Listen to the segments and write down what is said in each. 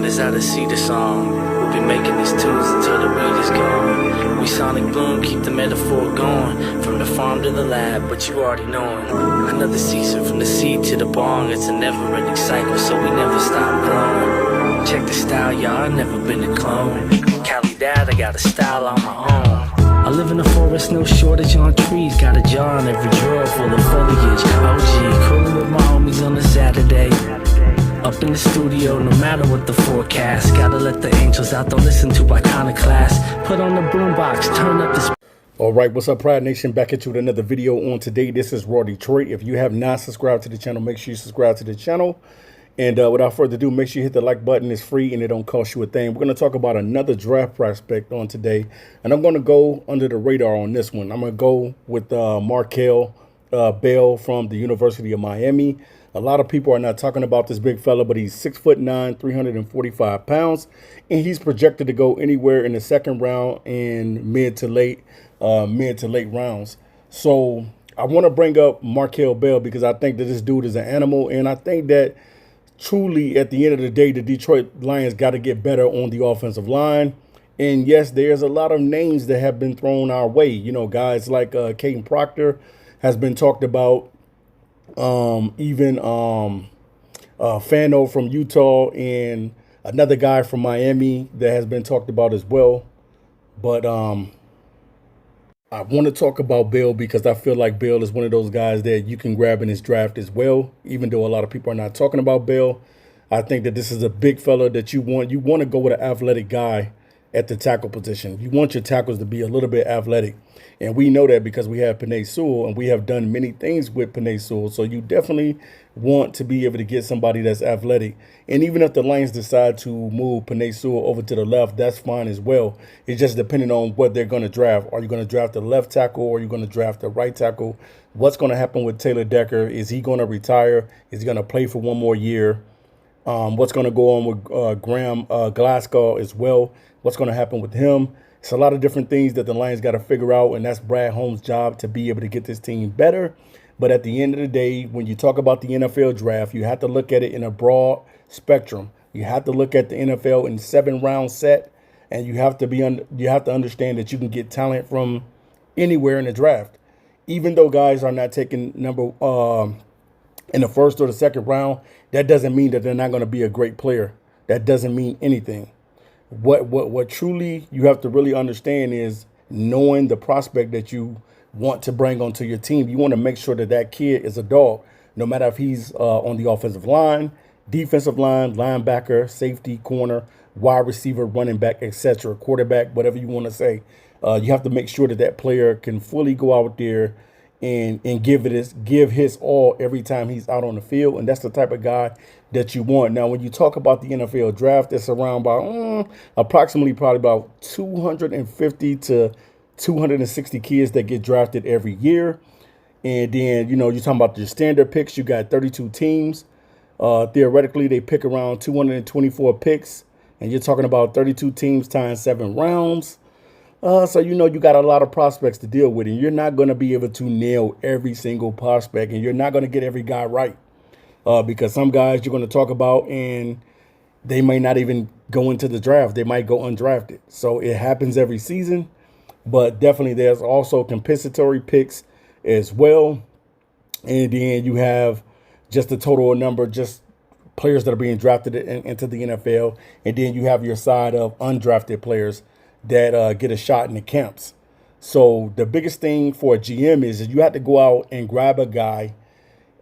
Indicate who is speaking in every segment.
Speaker 1: Grind is out to see the song. We'll be making these tunes until the weed is gone. We sonic boom, keep the metaphor going. From the farm to the lab, but you already know it. Another season from the seed to the bong. It's a never-ending cycle, so we never stop growing. Check the style, y'all, I've never been a clone. Cali dad, I got a style on my own. I live in the forest, no shortage on trees. Got a jar in every drawer full of foliage. OG, cooling with my homies on a Saturday. Up in the studio, no matter what the forecast. Gotta let the angels out, don't listen to iconoclast. Put on the boombox, turn up the...
Speaker 2: All right, what's up, Pride Nation? Back at you with another video on today. This is Raw Detroit. If you have not subscribed to the channel, make sure you subscribe to the channel. And without further ado, make sure you hit the like button. It's free and it don't cost you a thing. We're going to talk about another draft prospect on today. And I'm going to go under the radar on this one. I'm going to go with Markeel Bale from the University of Miami. A lot of people are not talking about this big fella, but he's 6'9", 345 pounds. And he's projected to go anywhere in the second round and mid to late rounds. So I want to bring up Markeel Bale because I think that this dude is an animal. And I think that truly, at the end of the day, the Detroit Lions got to get better on the offensive line. And yes, there's a lot of names that have been thrown our way. You know, guys like Caden Proctor has been talked about. Even Fano from Utah and another guy from Miami that has been talked about as well. But I want to talk about Bale because I feel like Bale is one of those guys that you can grab in this draft as well. Even though a lot of people are not talking about Bale, I think that this is a big fella that you want. You want to go with an athletic guy at the tackle position. You want your tackles to be a little bit athletic. And we know that because we have Penei Sewell and we have done many things with Penei Sewell. So you definitely want to be able to get somebody that's athletic. And even if the Lions decide to move Penei Sewell over to the left, that's fine as well. It's just depending on what they're going to draft. Are you going to draft the left tackle or are you going to draft the right tackle? What's going to happen with Taylor Decker? Is he going to retire? Is he going to play for one more year? What's going to go on with Graham Glasgow as well? What's going to happen with him? It's a lot of different things that the Lions got to figure out, and that's Brad Holmes' job to be able to get this team better. But at the end of the day, when you talk about the NFL draft, you have to look at it in a broad spectrum. You have to look at the NFL in 7-round set, and you have to understand that you can get talent from anywhere in the draft. Even though guys are not taking number in the first or the second round, that doesn't mean that they're not going to be a great player. That doesn't mean anything. What truly you have to really understand is knowing the prospect that you want to bring onto your team. You want to make sure that that kid is a dog, no matter if he's on the offensive line, defensive line, linebacker, safety, corner, wide receiver, running back, etc., quarterback, whatever you want to say. You have to make sure that that player can fully go out there and give his all every time he's out on the field. And that's the type of guy that you want. Now, when you talk about the NFL draft, it's around about approximately probably about 250 to 260 kids that get drafted every year. And then, you know, you're talking about your standard picks. You got 32 teams. Theoretically, they pick around 224 picks. And you're talking about 32 teams times 7 rounds. So, you know, you got a lot of prospects to deal with, and you're not going to be able to nail every single prospect, and you're not going to get every guy right because some guys you're going to talk about and they may not even go into the draft. They might go undrafted. So it happens every season, but definitely there's also compensatory picks as well. And then you have just the total number, just players that are being drafted into the NFL. And then you have your side of undrafted players that get a shot in the camps. So the biggest thing for a GM is that you have to go out and grab a guy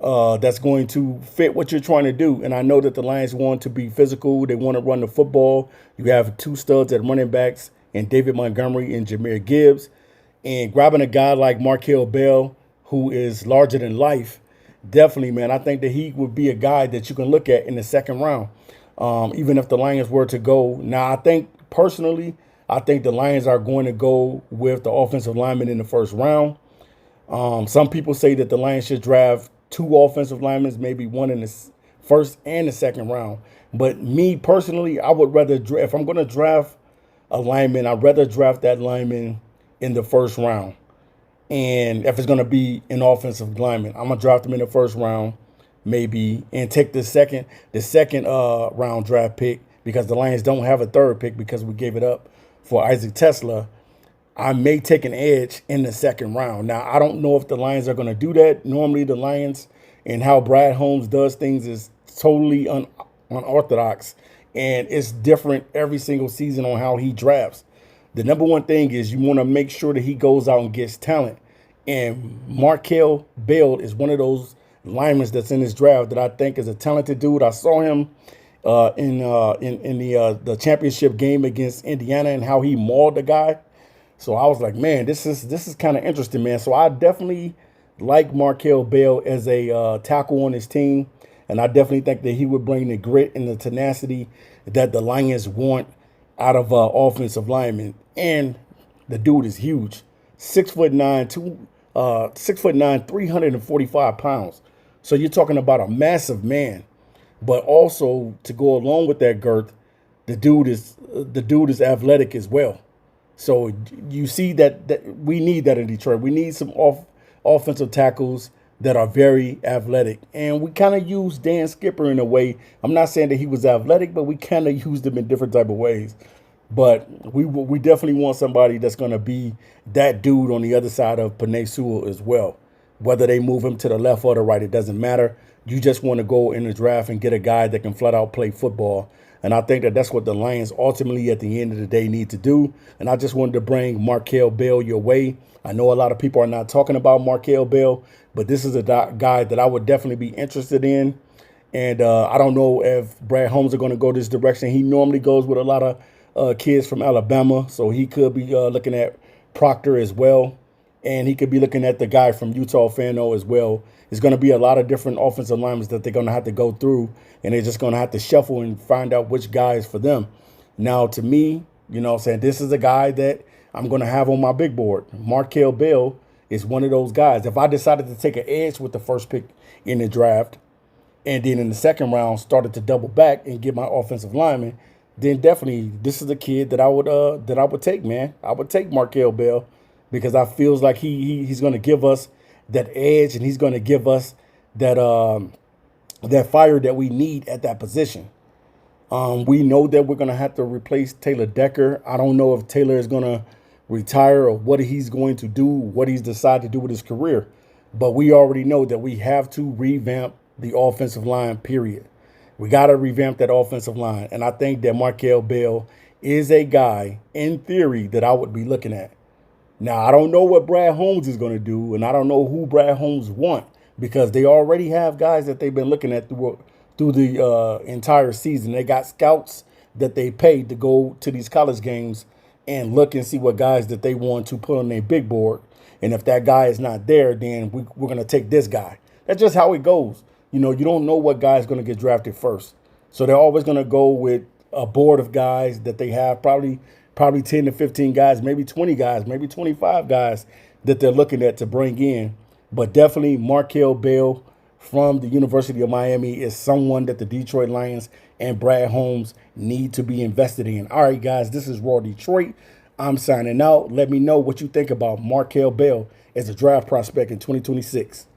Speaker 2: that's going to fit what you're trying to do. And I know that the Lions want to be physical. They want to run the football. You have 2 studs at running backs and David Montgomery and Jahmyr Gibbs. And grabbing a guy like Markeel Bell, who is larger than life, definitely, man, I think that he would be a guy that you can look at in the second round, even if the Lions were to go. Now, I think personally, I think the Lions are going to go with the offensive lineman in the first round. Some people say that the Lions should draft 2 offensive linemen, maybe one in the first and the second round. But me personally, I would rather if I'm going to draft a lineman, I'd rather draft that lineman in the first round. And if it's going to be an offensive lineman, I'm going to draft him in the first round, maybe, and take the second round draft pick because the Lions don't have a third pick because we gave it up for Isaac Tesla, I may take an edge in the second round. Now, I don't know if the Lions are going to do that. Normally, the Lions and how Brad Holmes does things is totally unorthodox, and it's different every single season on how he drafts. The number one thing is you want to make sure that he goes out and gets talent. And Markeel Bale is one of those linemen that's in this draft that I think is a talented dude. I saw him in the championship game against Indiana and how he mauled the guy. So I was like, man, this is kind of interesting, man. So I definitely like Markeel Bale as a tackle on his team. And I definitely think that he would bring the grit and the tenacity that the Lions want out of offensive linemen. And the dude is huge. 6'9", 6'9", 345 pounds. So you're talking about a massive man. But also to go along with that girth, the dude is athletic as well. So you see that we need that in Detroit. We need some offensive tackles that are very athletic. And we kind of use Dan Skipper in a way. I'm not saying that he was athletic, but we kind of used him in different type of ways. But we definitely want somebody that's going to be that dude on the other side of Penei Sewell as well. Whether they move him to the left or the right, it doesn't matter. You just want to go in the draft and get a guy that can flat out play football. And I think that that's what the Lions ultimately at the end of the day need to do. And I just wanted to bring Markeel Bale your way. I know a lot of people are not talking about Markeel Bale, but this is a guy that I would definitely be interested in. And I don't know if Brad Holmes are going to go this direction. He normally goes with a lot of kids from Alabama, so he could be looking at Proctor as well. And he could be looking at the guy from Utah, Fano, as well. It's going to be a lot of different offensive linemen that they're going to have to go through, and they're just going to have to shuffle and find out which guy is for them. Now, to me, you know what I'm saying, this is a guy that I'm going to have on my big board. Markeel Bale is one of those guys. If I decided to take an edge with the first pick in the draft, and then in the second round started to double back and get my offensive lineman, then definitely this is a kid that I would take, man. I would take Markeel Bale because I feels like he's going to give us that edge, and he's going to give us that that fire that we need at that position. We know that we're going to have to replace Taylor Decker. I don't know if Taylor is going to retire or what he's going to do, what he's decided to do with his career. But we already know that we have to revamp the offensive line, period. We got to revamp that offensive line. And I think that Markeel Bale is a guy, in theory, that I would be looking at. Now, I don't know what Brad Holmes is going to do, and I don't know who Brad Holmes want, because they already have guys that they've been looking at through the entire season. They got scouts that they paid to go to these college games and look and see what guys that they want to put on their big board. And if that guy is not there, then we're going to take this guy. That's just how it goes. You know, you don't know what guy is going to get drafted first. So they're always going to go with a board of guys that they have, probably 10 to 15 guys, maybe 20 guys, maybe 25 guys that they're looking at to bring in. But definitely Markeel Bale from the University of Miami is someone that the Detroit Lions and Brad Holmes need to be invested in. All right, guys, this is Raw Detroit. I'm signing out. Let me know what you think about Markeel Bale as a draft prospect in 2026.